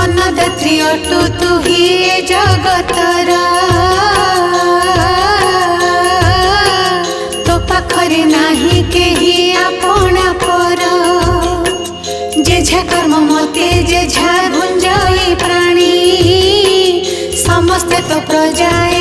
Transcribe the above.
अन्नदात्री अटु तू ही ए जगतर तो पाखरे नाही केही आपणा पर जेझा कर्म मते जेझा गुंजई प्राणी समस्ते तो प्रजाए